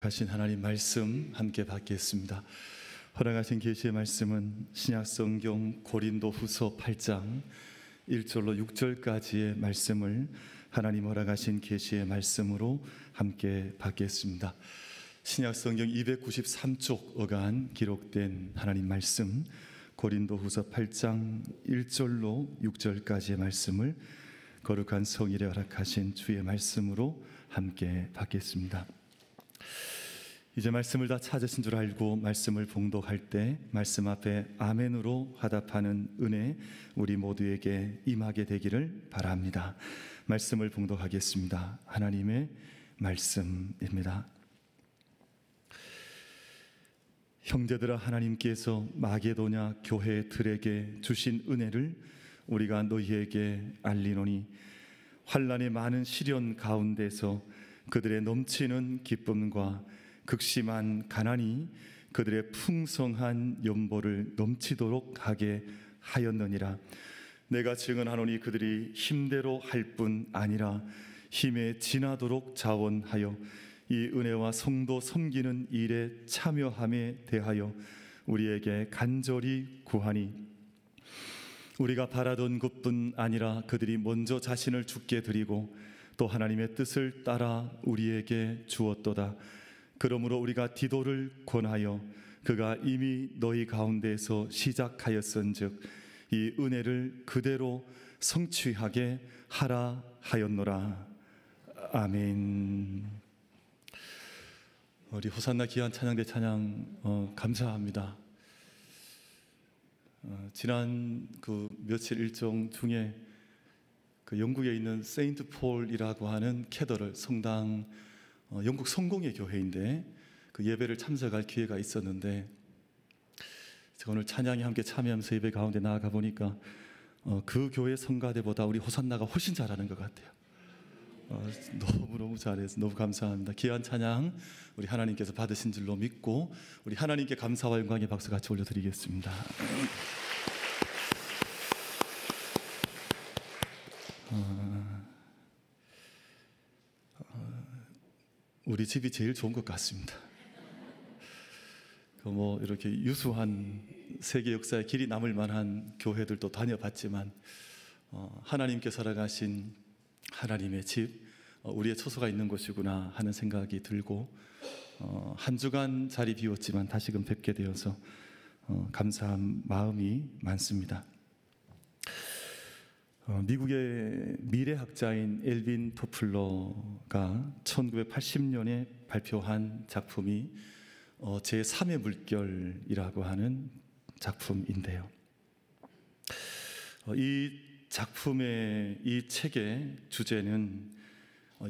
하신 하나님 말씀 함께 받겠습니다. 허락하신 계시의 말씀은 신약성경 고린도후서 8장 1절로 6절까지의 말씀을 하나님 허락하신 계시의 말씀으로 함께 받겠습니다. 신약성경 293쪽 어간 기록된 하나님 말씀 고린도후서 8장 1절로 6절까지의 말씀을 거룩한 성일에 허락하신 주의 말씀으로 함께 받겠습니다. 이제 말씀을 다 찾으신 줄 알고 말씀을 봉독할 때 말씀 앞에 아멘으로 화답하는 은혜 우리 모두에게 임하게 되기를 바랍니다. 말씀을 봉독하겠습니다. 하나님의 말씀입니다. 형제들아, 하나님께서 마게도냐 교회들에게 주신 은혜를 우리가 너희에게 알리노니 환난의 많은 시련 가운데서 그들의 넘치는 기쁨과 극심한 가난이 그들의 풍성한 연보를 넘치도록 하게 하였느니라. 내가 증언하노니 그들이 힘대로 할 뿐 아니라 힘에 지나도록 자원하여 이 은혜와 성도 섬기는 일에 참여함에 대하여 우리에게 간절히 구하니 우리가 바라던 것뿐 아니라 그들이 먼저 자신을 주께 드리고 또 하나님의 뜻을 따라 우리에게 주었도다. 그러므로 우리가 디도를 권하여 그가 이미 너희 가운데에서 시작하였은즉 이 은혜를 그대로 성취하게 하라 하였노라. 아멘. 우리 호산나 귀한 찬양대 찬양 감사합니다. 지난 며칠 일정 중에 영국에 있는 세인트 폴이라고 하는 캐더럴 성당, 영국 성공의 교회인데 그 예배를 참석할 기회가 있었는데 제가 오늘 찬양에 함께 참여하면서 예배 가운데 나아가 보니까 그 교회 성가대보다 우리 호산나가 훨씬 잘하는 것 같아요. 너무너무 잘해서 너무 감사합니다. 귀한 찬양 우리 하나님께서 받으신 줄로 믿고 우리 하나님께 감사와 영광의 박수 같이 올려드리겠습니다. 우리 집이 제일 좋은 것 같습니다. 이렇게 유수한 세계 역사에 길이 남을 만한 교회들도 다녀봤지만 하나님께서 살아가신 하나님의 집, 우리의 처소가 있는 곳이구나 하는 생각이 들고 한 주간 자리 비웠지만 다시금 뵙게 되어서 감사한 마음이 많습니다. 미국의 미래학자인 엘빈 토플러가 1980년에 발표한 작품이 제3의 물결이라고 하는 작품인데요. 이 책의 주제는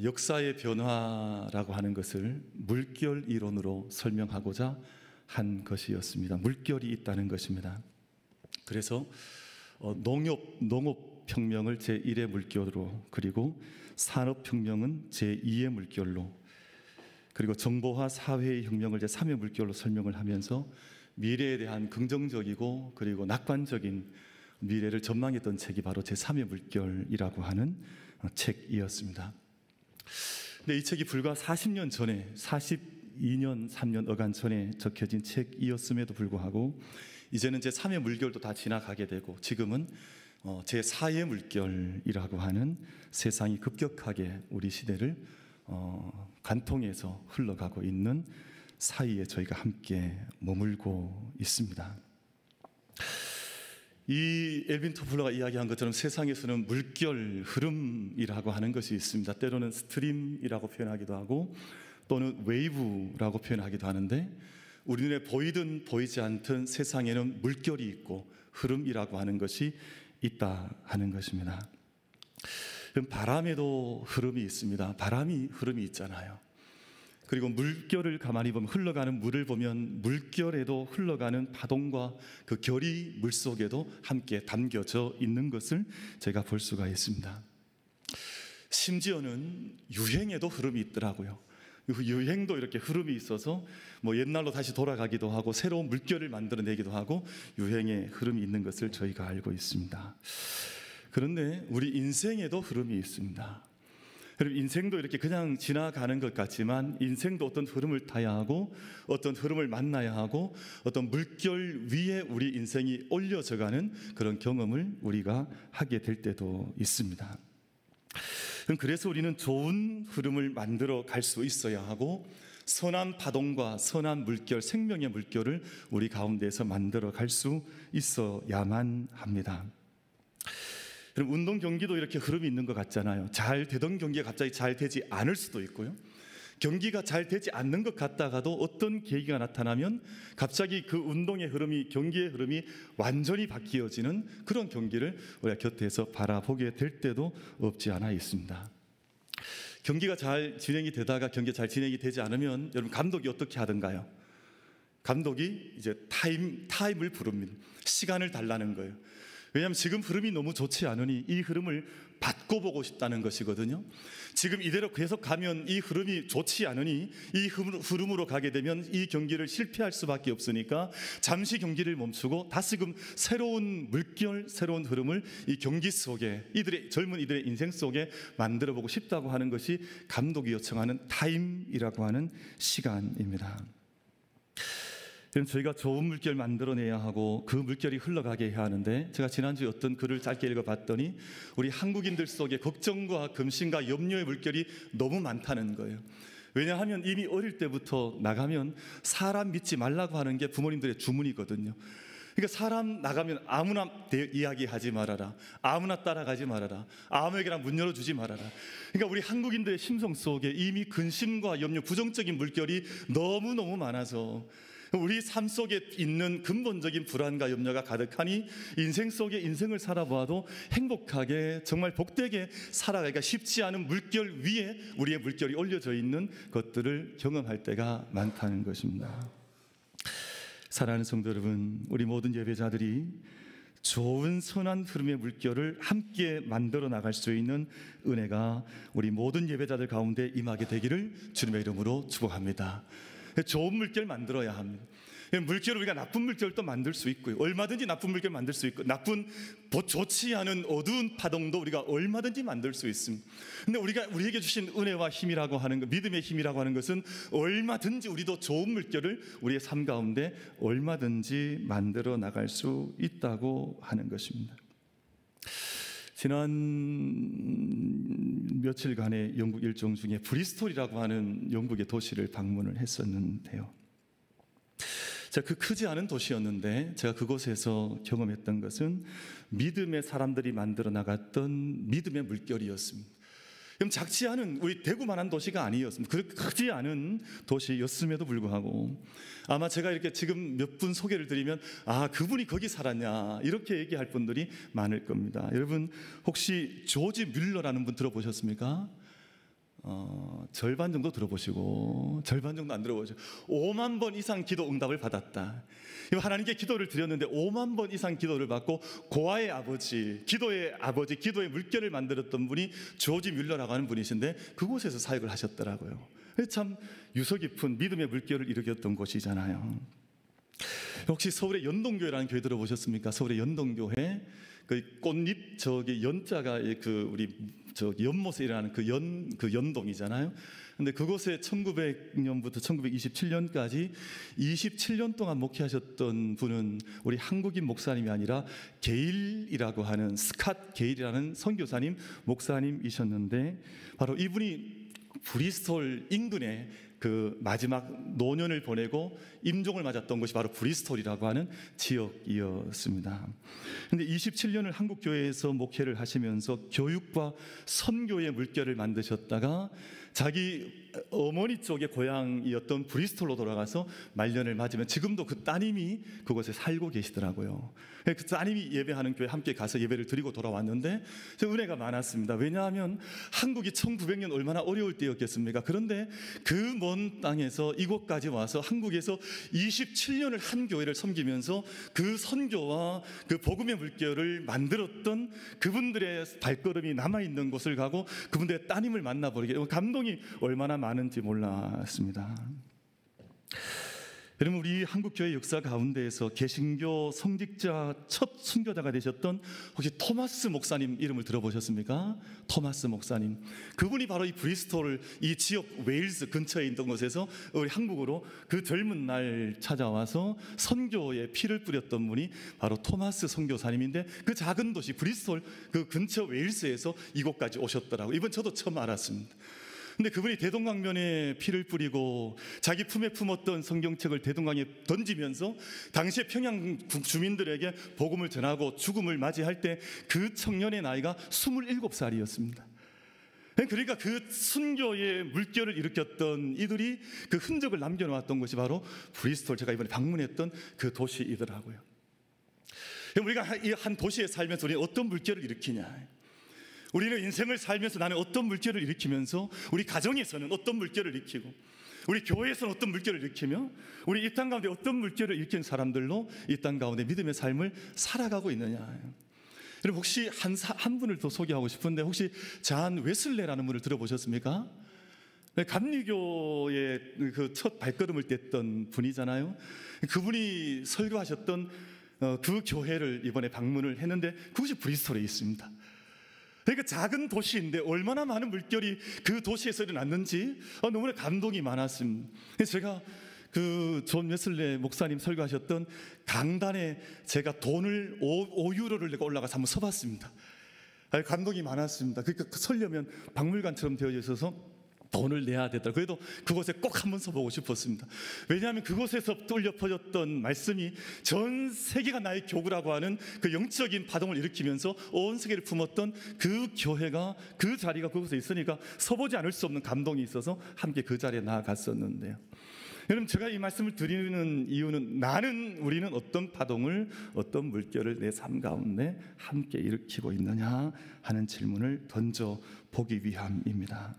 역사의 변화라고 하는 것을 물결 이론으로 설명하고자 한 것이었습니다. 물결이 있다는 것입니다. 그래서 농업혁명을 제1의 물결로, 그리고 산업혁명은 제2의 물결로, 그리고 정보화 사회의 혁명을 제3의 물결로 설명을 하면서 미래에 대한 긍정적이고 그리고 낙관적인 미래를 전망했던 책이 바로 제3의 물결이라고 하는 책이었습니다. 근데 이 책이 불과 40년 전에, 42년, 3년 어간 전에 적혀진 책이었음에도 불구하고 이제는 제3의 물결도 다 지나가게 되고 지금은 제4의 물결이라고 하는 세상이 급격하게 우리 시대를 관통해서 흘러가고 있는 사이에 저희가 함께 머물고 있습니다. 이 엘빈 토플러가 이야기한 것처럼 세상에서는 물결, 흐름이라고 하는 것이 있습니다. 때로는 스트림이라고 표현하기도 하고 또는 웨이브라고 표현하기도 하는데 우리 눈에 보이든 보이지 않든 세상에는 물결이 있고 흐름이라고 하는 것이 있다 하는 것입니다. 바람에도 흐름이 있습니다. 바람이 흐름이 있잖아요. 그리고 물결을 가만히 보면, 흘러가는 물을 보면 물결에도 흘러가는 파동과 그 결이 물속에도 함께 담겨져 있는 것을 제가 볼 수가 있습니다. 심지어는 유행에도 흐름이 있더라고요. 유행도 이렇게 흐름이 있어서 옛날로 다시 돌아가기도 하고 새로운 물결을 만들어내기도 하고 유행의 흐름이 있는 것을 저희가 알고 있습니다. 그런데 우리 인생에도 흐름이 있습니다. 여러분, 인생도 이렇게 그냥 지나가는 것 같지만 인생도 어떤 흐름을 타야 하고 어떤 흐름을 만나야 하고 어떤 물결 위에 우리 인생이 올려져가는 그런 경험을 우리가 하게 될 때도 있습니다. 그래서 우리는 좋은 흐름을 만들어 갈 수 있어야 하고 선한 파동과 선한 물결, 생명의 물결을 우리 가운데서 만들어 갈 수 있어야만 합니다. 그럼 운동 경기도 이렇게 흐름이 있는 것 같잖아요. 잘 되던 경기가 갑자기 잘 되지 않을 수도 있고요. 경기가 잘 되지 않는 것 같다가도 어떤 계기가 나타나면 갑자기 그 운동의 흐름이, 경기의 흐름이 완전히 바뀌어지는 그런 경기를 우리가 곁에서 바라보게 될 때도 없지 않아 있습니다. 경기가 잘 진행이 되다가 경기가 잘 진행이 되지 않으면 여러분, 감독이 어떻게 하던가요? 감독이 이제 타임을 부릅니다. 시간을 달라는 거예요. 왜냐하면 지금 흐름이 너무 좋지 않으니 이 흐름을 바꿔보고 싶다는 것이거든요. 지금 이대로 계속 가면 이 흐름이 좋지 않으니 이 흐름으로 가게 되면 이 경기를 실패할 수밖에 없으니까 잠시 경기를 멈추고 다시금 새로운 물결, 새로운 흐름을 이 경기 속에 젊은 이들의 인생 속에 만들어보고 싶다고 하는 것이 감독이 요청하는 타임이라고 하는 시간입니다. 그럼 저희가 좋은 물결 만들어내야 하고 그 물결이 흘러가게 해야 하는데, 제가 지난주에 어떤 글을 짧게 읽어봤더니 우리 한국인들 속에 걱정과 금신과 염려의 물결이 너무 많다는 거예요. 왜냐하면 이미 어릴 때부터 나가면 사람 믿지 말라고 하는 게 부모님들의 주문이거든요. 그러니까 사람 나가면 아무나 이야기하지 말아라, 아무나 따라가지 말아라, 아무에게나 문 열어주지 말아라. 그러니까 우리 한국인들의 심성 속에 이미 근심과 염려, 부정적인 물결이 너무너무 많아서 우리 삶 속에 있는 근본적인 불안과 염려가 가득하니 인생 속에 인생을 살아보아도 행복하게, 정말 복되게 살아가기가 쉽지 않은 물결 위에 우리의 물결이 올려져 있는 것들을 경험할 때가 많다는 것입니다. 사랑하는 성도 여러분, 우리 모든 예배자들이 좋은 선한 흐름의 물결을 함께 만들어 나갈 수 있는 은혜가 우리 모든 예배자들 가운데 임하게 되기를 주님의 이름으로 축복합니다. 좋은 물결 만들어야 합니다. 물결을 우리가 나쁜 물결도 만들 수 있고요. 얼마든지 나쁜 물결 만들 수 있고, 나쁜 좋지 않은 어두운 파동도 우리가 얼마든지 만들 수 있습니다. 근데 우리에게 주신 은혜와 힘이라고 하는 것, 믿음의 힘이라고 하는 것은 얼마든지 우리도 좋은 물결을 우리의 삶 가운데 얼마든지 만들어 나갈 수 있다고 하는 것입니다. 지난 며칠간의 영국 일정 중에 브리스톨이라고 하는 영국의 도시를 방문을 했었는데요. 그 크지 않은 도시였는데 제가 그곳에서 경험했던 것은 믿음의 사람들이 만들어 나갔던 믿음의 물결이었습니다. 그럼 작지 않은 우리 대구만한 도시가 아니었습니다. 그렇게 크지 않은 도시였음에도 불구하고 아마 제가 이렇게 지금 몇 분 소개를 드리면 그분이 거기 살았냐 이렇게 얘기할 분들이 많을 겁니다. 여러분, 혹시 조지 뮬러라는 분 들어보셨습니까? 절반 정도 들어보시고 절반 정도 안 들어보시고 5만 번 이상 기도 응답을 받았다. 하나님께 기도를 드렸는데 5만 번 이상 기도를 받고 고아의 아버지, 기도의 물결을 만들었던 분이 조지 뮬러라고 하는 분이신데 그곳에서 사역을 하셨더라고요. 참 유서 깊은 믿음의 물결을 일으켰던 곳이잖아요. 혹시 서울의 연동교회라는 교회 들어보셨습니까? 서울의 연동교회, 그 꽃잎 연자가 우리 연못에 일어나는 그 연동이잖아요. 근데 그곳에 1900년부터 1927년까지 27년 동안 목회하셨던 분은 우리 한국인 목사님이 아니라 게일이라고 하는 스캇 게일이라는 선교사님 목사님이셨는데, 바로 이분이 브리스톨 인근에 그 마지막 노년을 보내고 임종을 맞았던 곳이 바로 브리스톨이라고 하는 지역이었습니다. 그런데 27년을 한국 교회에서 목회를 하시면서 교육과 선교의 물결을 만드셨다가 자기 어머니 쪽의 고향이었던 브리스톨로 돌아가서 말년을 맞으면 지금도 그 따님이 그곳에 살고 계시더라고요. 그 따님이 예배하는 교회 함께 가서 예배를 드리고 돌아왔는데 은혜가 많았습니다. 왜냐하면 한국이 1900년 얼마나 어려울 때였겠습니까? 그런데 그 먼 땅에서 이곳까지 와서 한국에서 27년을 한 교회를 섬기면서 그 선교와 그 복음의 물결을 만들었던 그분들의 발걸음이 남아있는 곳을 가고 그분들의 따님을 만나버리게 감동이 얼마나 많은지 몰랐습니다. 여러분, 우리 한국교회 역사 가운데에서 개신교 성직자 첫 순교자가 되셨던 혹시 토마스 목사님 이름을 들어보셨습니까? 토마스 목사님. 그분이 바로 이 브리스톨, 이 지역 웨일스 근처에 있던 곳에서 우리 한국으로 그 젊은 날 찾아와서 선교에 피를 뿌렸던 분이 바로 토마스 선교사님인데, 그 작은 도시 브리스톨 그 근처 웨일스에서 이곳까지 오셨더라고요. 이번 저도 처음 알았습니다. 근데 그분이 대동강변에 피를 뿌리고 자기 품에 품었던 성경책을 대동강에 던지면서 당시에 평양 주민들에게 복음을 전하고 죽음을 맞이할 때 그 청년의 나이가 27살이었습니다. 그러니까 그 순교의 물결을 일으켰던 이들이 그 흔적을 남겨놓았던 것이 바로 브리스톨, 제가 이번에 방문했던 그 도시이더라고요. 우리가 이 한 도시에 살면서 우리는 어떤 물결을 일으키냐, 우리는 인생을 살면서 나는 어떤 물결을 일으키면서, 우리 가정에서는 어떤 물결을 일으키고, 우리 교회에서는 어떤 물결을 일으키며, 우리 이 땅 가운데 어떤 물결을 일으키는 사람들로 이 땅 가운데 믿음의 삶을 살아가고 있느냐. 여러분, 혹시 한 분을 더 소개하고 싶은데, 혹시 잔 웨슬레라는 분을 들어보셨습니까? 감리교의 그 첫 발걸음을 뗐던 분이잖아요. 그분이 설교하셨던 그 교회를 이번에 방문을 했는데 그것이 브리스톨에 있습니다. 그러니까 작은 도시인데 얼마나 많은 물결이 그 도시에서 일어났는지 너무나 감동이 많았습니다. 그래서 제가 그 존 웨슬레 목사님 설교하셨던 강단에 제가 돈을 5유로를 내고 올라가서 한번 서봤습니다. 감동이 많았습니다. 그러니까 서려면 박물관처럼 되어져 있어서 돈을 내야 되더라고요. 그래도 그곳에 꼭 한번 서보고 싶었습니다. 왜냐하면 그곳에서 뚫려 퍼졌던 말씀이 전 세계가 나의 교구라고 하는 그 영적인 파동을 일으키면서 온 세계를 품었던 그 교회가, 그 자리가 그곳에 있으니까 서보지 않을 수 없는 감동이 있어서 함께 그 자리에 나아갔었는데요. 여러분, 제가 이 말씀을 드리는 이유는 우리는 어떤 파동을, 어떤 물결을 내 삶 가운데 함께 일으키고 있느냐 하는 질문을 던져보기 위함입니다.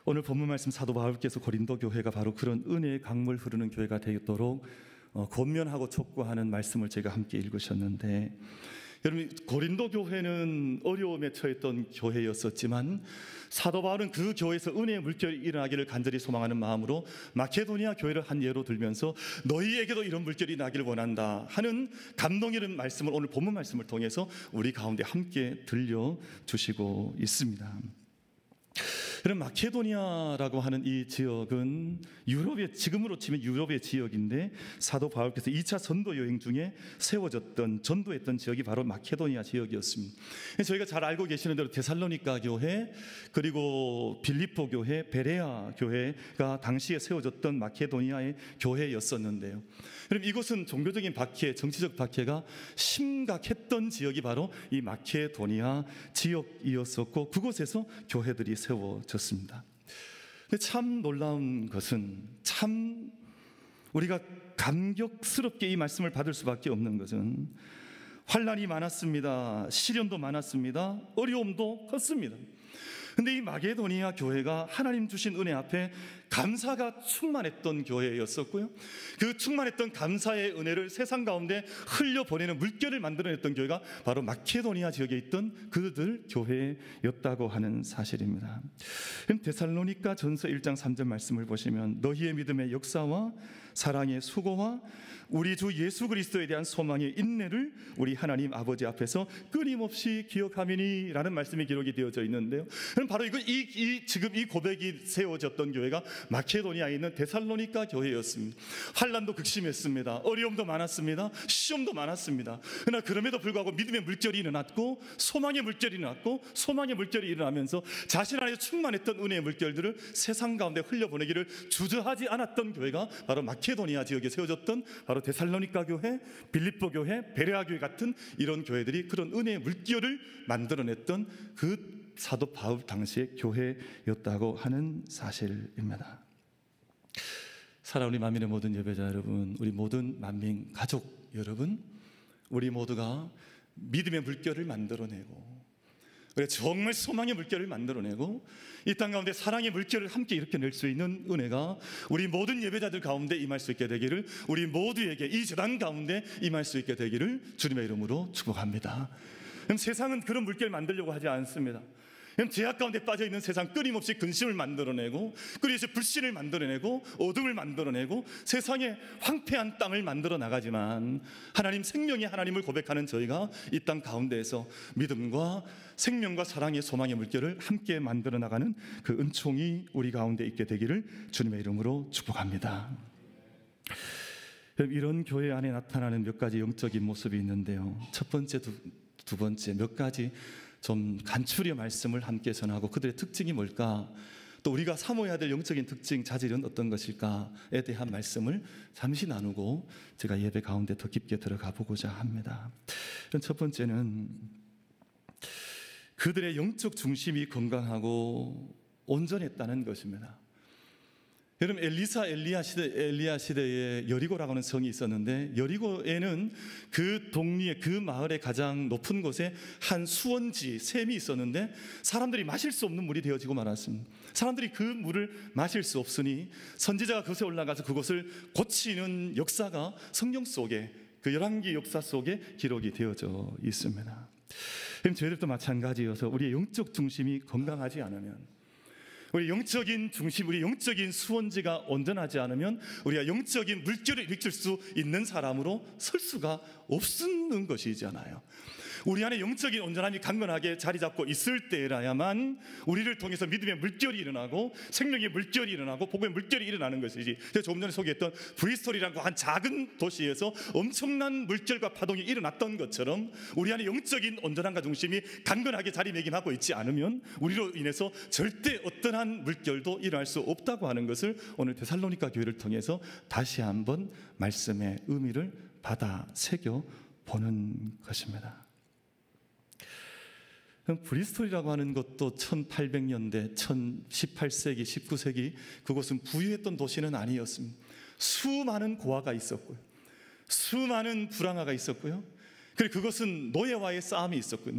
오늘 본문 말씀, 사도 바울께서 고린도 교회가 바로 그런 은혜의 강물 흐르는 교회가 되도록 권면하고 촉구하는 말씀을 제가 함께 읽으셨는데, 여러분, 고린도 교회는 어려움에 처했던 교회였었지만 사도 바울은 그 교회에서 은혜의 물결이 일어나기를 간절히 소망하는 마음으로 마케도니아 교회를 한 예로 들면서 너희에게도 이런 물결이 나기를 원한다 하는 감동 있는 말씀을 오늘 본문 말씀을 통해서 우리 가운데 함께 들려주시고 있습니다. 그럼 마케도니아라고 하는 이 지역은 유럽의, 지금으로 치면 유럽의 지역인데, 사도 바울께서 2차 전도 여행 중에 세워졌던, 전도했던 지역이 바로 마케도니아 지역이었습니다. 저희가 잘 알고 계시는 대로 데살로니가 교회, 그리고 빌립보 교회, 베레아 교회가 당시에 세워졌던 마케도니아의 교회였었는데요. 그럼 이곳은 종교적인 박해, 정치적 박해가 심각했던 지역이 바로 이 마케도니아 지역이었었고, 그곳에서 교회들이 세워졌습니다. 근데 참 놀라운 것은, 참 우리가 감격스럽게 이 말씀을 받을 수밖에 없는 것은, 환난이 많았습니다. 시련도 많았습니다. 어려움도 컸습니다. 근데 이 마게도니아 교회가 하나님 주신 은혜 앞에 감사가 충만했던 교회였었고요, 그 충만했던 감사의 은혜를 세상 가운데 흘려보내는 물결을 만들어냈던 교회가 바로 마케도니아 지역에 있던 그들 교회였다고 하는 사실입니다. 데살로니가 전서 1장 3절 말씀을 보시면, 너희의 믿음의 역사와 사랑의 수고와 우리 주 예수 그리스도에 대한 소망의 인내를 우리 하나님 아버지 앞에서 끊임없이 기억하미니 라는 말씀이 기록이 되어져 있는데요, 바로 지금 이 고백이 세워졌던 교회가 마케도니아에 있는 데살로니가 교회였습니다. 환난도 극심했습니다. 어려움도 많았습니다. 시험도 많았습니다. 그러나 그럼에도 불구하고 믿음의 물결이 일어났고, 소망의 물결이 일어났고, 소망의 물결이 일어나면서 자신 안에 충만했던 은혜의 물결들을 세상 가운데 흘려보내기를 주저하지 않았던 교회가 바로 마케도니아 지역에 세워졌던 바로 데살로니가 교회, 빌립보 교회, 베레아 교회 같은 이런 교회들이 그런 은혜의 물결을 만들어냈던 그 사도 바울 당시의 교회였다고 하는 사실입니다. 사랑하는 만민의 모든 예배자 여러분, 우리 모든 만민 가족 여러분, 우리 모두가 믿음의 물결을 만들어내고, 그래 정말 소망의 물결을 만들어내고, 이 땅 가운데 사랑의 물결을 함께 일으켜낼 수 있는 은혜가 우리 모든 예배자들 가운데 임할 수 있게 되기를, 우리 모두에게 이 재단 가운데 임할 수 있게 되기를 주님의 이름으로 축복합니다. 그럼 세상은 그런 물결을 만들려고 하지 않습니다. 죄악 가운데 빠져있는 세상 끊임없이 근심을 만들어내고 끊임없이 불신을 만들어내고 어둠을 만들어내고 세상에 황폐한 땅을 만들어 나가지만 하나님 생명의 하나님을 고백하는 저희가 이 땅 가운데에서 믿음과 생명과 사랑의 소망의 물결을 함께 만들어 나가는 그 은총이 우리 가운데 있게 되기를 주님의 이름으로 축복합니다. 이런 교회 안에 나타나는 몇 가지 영적인 모습이 있는데요. 첫 번째, 두 번째 몇 가지 좀 간추려 말씀을 함께 전하고 그들의 특징이 뭘까, 또 우리가 사모해야 될 영적인 특징, 자질은 어떤 것일까에 대한 말씀을 잠시 나누고 제가 예배 가운데 더 깊게 들어가 보고자 합니다. 첫 번째는 그들의 영적 중심이 건강하고 온전했다는 것입니다. 여러분, 엘리야 시대에 여리고라고 하는 성이 있었는데, 여리고에는 그 동리에, 그 마을의 가장 높은 곳에 한 수원지, 샘이 있었는데 사람들이 마실 수 없는 물이 되어지고 말았습니다. 사람들이 그 물을 마실 수 없으니 선지자가 그곳에 올라가서 그것을 고치는 역사가 성경 속에, 그 열왕기 역사 속에 기록이 되어져 있습니다. 저희들도 마찬가지여서 우리의 영적 중심이 건강하지 않으면, 우리 영적인 중심, 우리 영적인 수원지가 온전하지 않으면 우리가 영적인 물결을 일으킬 수 있는 사람으로 설 수가 없는 것이잖아요. 우리 안에 영적인 온전함이 강건하게 자리 잡고 있을 때라야만 우리를 통해서 믿음의 물결이 일어나고 생명의 물결이 일어나고 복음의 물결이 일어나는 것이지. 제가 조금 전에 소개했던 브리스톨이라고 한 작은 도시에서 엄청난 물결과 파동이 일어났던 것처럼 우리 안에 영적인 온전함과 중심이 강건하게 자리매김하고 있지 않으면 우리로 인해서 절대 어떠한 물결도 일어날 수 없다고 하는 것을 오늘 데살로니가 교회를 통해서 다시 한번 말씀의 의미를 받아 새겨 보는 것입니다. 브리스톨이라고 하는 것도 1800년대, 18세기, 19세기 그곳은 부유했던 도시는 아니었습니다. 수많은 고아가 있었고요, 수많은 불황아가 있었고요, 그리고 그것은 노예와의 싸움이 있었고요.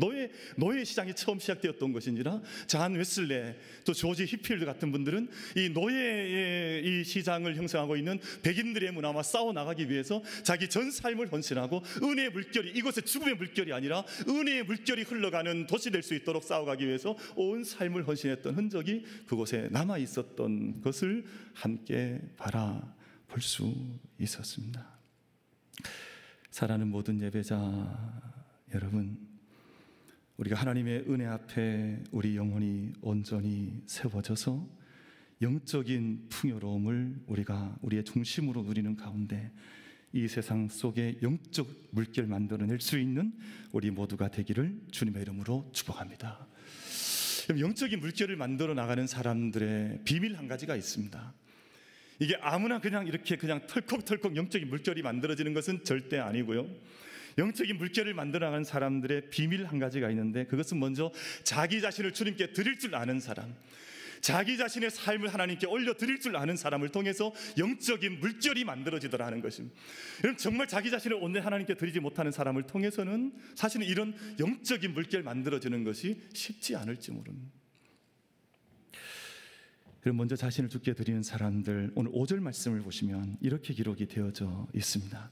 노예 시장이 처음 시작되었던 것인지라 잔 웨슬레, 또 조지 히필드 같은 분들은 이 노예의 이 시장을 형성하고 있는 백인들의 문화와 싸워 나가기 위해서 자기 전 삶을 헌신하고 은혜의 물결이, 이곳에 죽음의 물결이 아니라 은혜의 물결이 흘러가는 도시 될 수 있도록 싸워가기 위해서 온 삶을 헌신했던 흔적이 그곳에 남아 있었던 것을 함께 바라볼 수 있었습니다. 사랑하는 모든 예배자 여러분, 우리가 하나님의 은혜 앞에 우리 영혼이 온전히 세워져서 영적인 풍요로움을 우리가 우리의 중심으로 누리는 가운데 이 세상 속에 영적 물결 만들어낼 수 있는 우리 모두가 되기를 주님의 이름으로 축복합니다. 영적인 물결을 만들어 나가는 사람들의 비밀 한 가지가 있습니다. 이게 아무나 그냥 이렇게 그냥 털컥털컥 영적인 물결이 만들어지는 것은 절대 아니고요. 영적인 물결을 만들어 나가는 사람들의 비밀 한 가지가 있는데, 그것은 먼저 자기 자신을 주님께 드릴 줄 아는 사람, 자기 자신의 삶을 하나님께 올려드릴 줄 아는 사람을 통해서 영적인 물결이 만들어지더라 하는 것입니다. 여러분, 정말 자기 자신을 온전히 하나님께 드리지 못하는 사람을 통해서는 사실은 이런 영적인 물결 만들어지는 것이 쉽지 않을지 모릅니다. 그럼 먼저 자신을 주께 드리는 사람들, 오늘 5절 말씀을 보시면 이렇게 기록이 되어져 있습니다.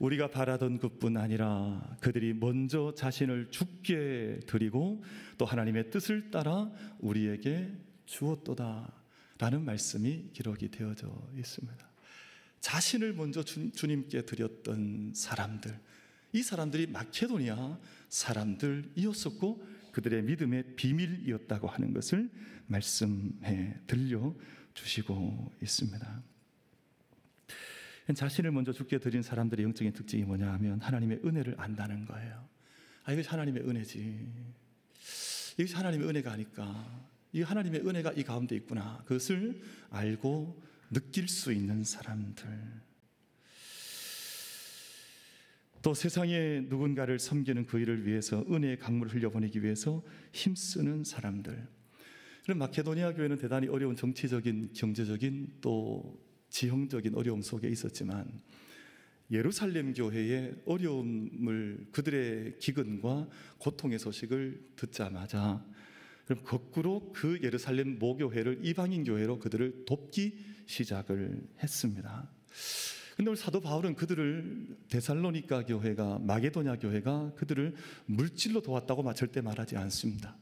우리가 바라던 것뿐 아니라 그들이 먼저 자신을 주께 드리고 또 하나님의 뜻을 따라 우리에게 주었도다 라는 말씀이 기록이 되어져 있습니다. 자신을 먼저 주님께 드렸던 사람들, 이 사람들이 마케도니아 사람들이었었고 그들의 믿음의 비밀이었다고 하는 것을 말씀해 들려주시고 있습니다. 자신을 먼저 주께 드린 사람들의 영적인 특징이 뭐냐 하면 하나님의 은혜를 안다는 거예요. 이것이 하나님의 은혜지, 이것이 하나님의 은혜가 아닐까, 이 하나님의 은혜가 이 가운데 있구나, 그것을 알고 느낄 수 있는 사람들, 또 세상에 누군가를 섬기는 그 일을 위해서 은혜의 강물을 흘려보내기 위해서 힘쓰는 사람들. 그럼 마케도니아 교회는 대단히 어려운 정치적인, 경제적인 또 지형적인 어려움 속에 있었지만 예루살렘 교회의 어려움을, 그들의 기근과 고통의 소식을 듣자마자 그럼 거꾸로 그 예루살렘 모교회를 이방인 교회로 그들을 돕기 시작을 했습니다. 근데 오늘 사도 바울은 그들을 데살로니가 교회가, 마게도냐 교회가 그들을 물질로 도왔다고 절대 말하지 않습니다.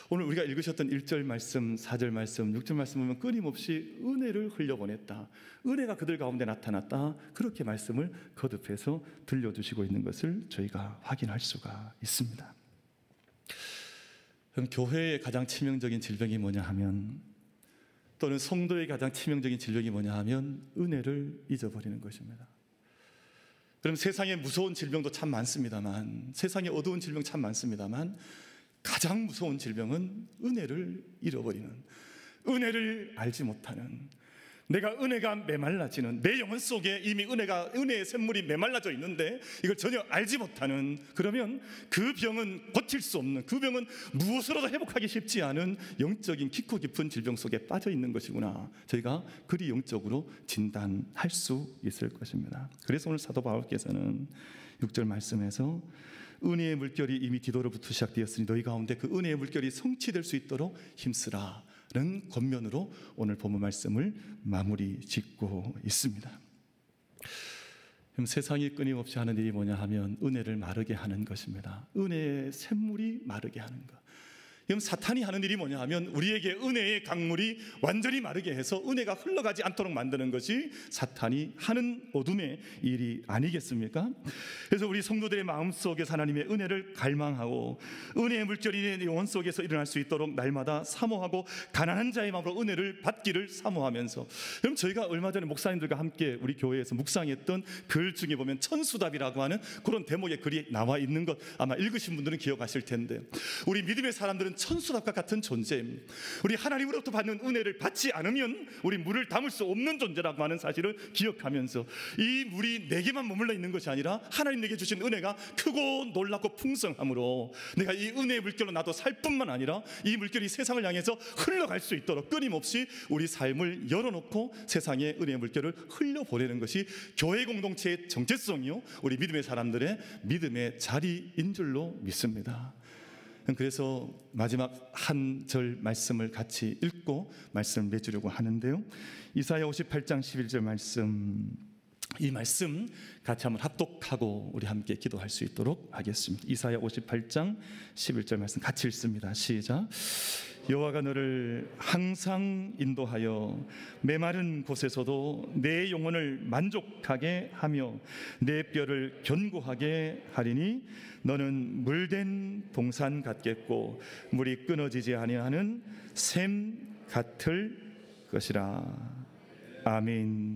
오늘 우리가 읽으셨던 1절 말씀, 4절 말씀, 6절 말씀 보면 끊임없이 은혜를 흘려보냈다, 은혜가 그들 가운데 나타났다, 그렇게 말씀을 거듭해서 들려주시고 있는 것을 저희가 확인할 수가 있습니다. 그럼 교회의 가장 치명적인 질병이 뭐냐 하면, 또는 성도의 가장 치명적인 질병이 뭐냐 하면 은혜를 잊어버리는 것입니다. 그럼 세상에 무서운 질병도 참 많습니다만, 세상에 어두운 질병 참 많습니다만, 가장 무서운 질병은 은혜를 잃어버리는, 은혜를 알지 못하는, 내가 은혜가 메말라지는, 내 영혼 속에 이미 은혜의 샘물이 메말라져 있는데 이걸 전혀 알지 못하는, 그러면 그 병은 고칠 수 없는, 그 병은 무엇으로도 회복하기 쉽지 않은 영적인 깊고 깊은 질병 속에 빠져 있는 것이구나, 저희가 그리 영적으로 진단할 수 있을 것입니다. 그래서 오늘 사도 바울께서는 6절 말씀에서 은혜의 물결이 이미 디도로부터 시작되었으니 너희 가운데 그 은혜의 물결이 성취될 수 있도록 힘쓰라 는 권면으로 오늘 본문 말씀을 마무리 짓고 있습니다. 그럼 세상이 끊임없이 하는 일이 뭐냐 하면 은혜를 마르게 하는 것입니다. 은혜의 샘물이 마르게 하는 것. 그럼 사탄이 하는 일이 뭐냐 하면 우리에게 은혜의 강물이 완전히 마르게 해서 은혜가 흘러가지 않도록 만드는 것이 사탄이 하는 어둠의 일이 아니겠습니까? 그래서 우리 성도들의 마음속에서 하나님의 은혜를 갈망하고 은혜의 물결이 내 영혼 속에서 일어날 수 있도록 날마다 사모하고 가난한 자의 마음으로 은혜를 받기를 사모하면서, 그럼 저희가 얼마 전에 목사님들과 함께 우리 교회에서 묵상했던 글 중에 보면 천수답이라고 하는 그런 대목의 글이 나와 있는 것 아마 읽으신 분들은 기억하실 텐데, 우리 믿음의 사람들은 천수답과 같은 존재입니다. 우리 하나님으로부터 받는 은혜를 받지 않으면 우리 물을 담을 수 없는 존재라고 하는 사실을 기억하면서, 이 물이 내게만 머물러 있는 것이 아니라 하나님 내게 주신 은혜가 크고 놀랍고 풍성함으로 내가 이 은혜의 물결로 나도 살 뿐만 아니라 이 물결이 세상을 향해서 흘러갈 수 있도록 끊임없이 우리 삶을 열어놓고 세상에 은혜의 물결을 흘려보내는 것이 교회 공동체의 정체성이요, 우리 믿음의 사람들의 믿음의 자리인 줄로 믿습니다. 그래서 마지막 한 절 말씀을 같이 읽고 말씀을 맺으려고 하는데요, 이사야 58장 11절 말씀, 이 말씀 같이 한번 합독하고 우리 함께 기도할 수 있도록 하겠습니다. 이사야 58장 11절 말씀 같이 읽습니다. 시작. 여호와가 너를 항상 인도하여 메마른 곳에서도 내 영혼을 만족하게 하며 내 뼈를 견고하게 하리니 너는 물된 동산 같겠고 물이 끊어지지 아니하는 샘 같을 것이라. 아멘.